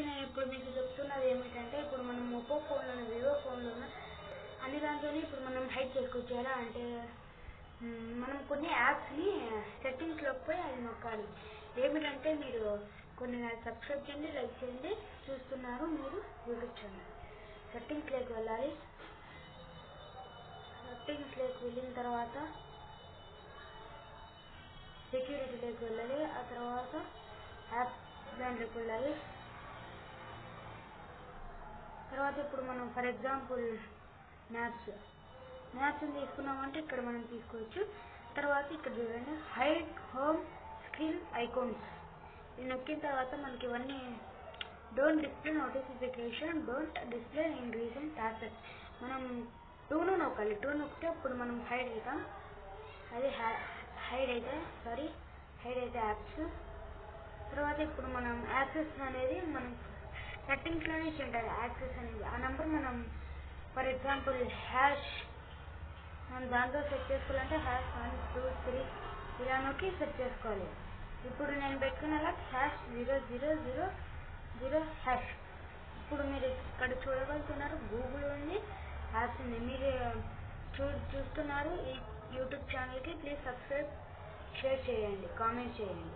నేను ఇప్పుడు మీకు చెప్తున్నది ఏమిటంటే, ఇప్పుడు మనం ఒప్పో ఫోన్లోనే, వివో ఫోన్లోనే అన్ని దాంట్లోనే ఇప్పుడు మనం హైడ్ చేసుకోవచ్చు. ఎలా అంటే మనం కొన్ని యాప్స్ని సెట్టింగ్స్లోకి పోయి అది నొక్కాలి. ఏమిటంటే మీరు కొన్ని సబ్స్క్రైబ్ చేయండి, లైక్ చేయండి. చూస్తున్నారు మీరు యూట్యూబ్ ఛానల్. సెట్టింగ్స్లోకి వెళ్ళాలి. సెట్టింగ్స్లోకి వెళ్ళిన తర్వాత సెక్యూరిటీలోకి వెళ్ళాలి. ఆ తర్వాత యాప్ దాంట్లోకి వెళ్ళాలి. తర్వాత ఇప్పుడు మనం ఫర్ ఎగ్జాంపుల్ మ్యాప్స్ తీసుకున్నామంటే ఇక్కడ మనం తీసుకోవచ్చు. తర్వాత ఇక్కడ చూడండి, హైడ్ హోమ్ స్క్రీన్ ఐకాన్స్. ఇది నొక్కిన తర్వాత మనకి ఇవన్నీ don't display notification, don't display in recent apps. మనం 2 నొక్కాలి. 2 నొక్కితే ఇప్పుడు మనం హైడ్ అవుతాం. అది హైడ్ అయితే యాప్స్. తర్వాత ఇప్పుడు మనం యాక్సెస్ అనేది మనం సెట్టింగ్స్లోనే ఇచ్చింటారు. యాక్సెస్ అనేది ఆ నెంబర్ మనం ఫర్ ఎగ్జాంపుల్ హ్యాష్ మనం దాంట్లో సెట్ చేసుకోవాలంటే #123 ఇలా నొక్కి సెట్ చేసుకోవాలి. ఇప్పుడు నేను పెట్టుకున్న #0000#. ఇప్పుడు మీరు ఇక్కడ చూడగలుగుతున్నారు, గూగుల్ ఉంది, యాప్స్ ఉంది. మీరు చూస్తున్నారు ఈ యూట్యూబ్ ఛానల్కి. ప్లీజ్ సబ్స్క్రైబ్, షేర్ చేయండి, కామెంట్ చేయండి.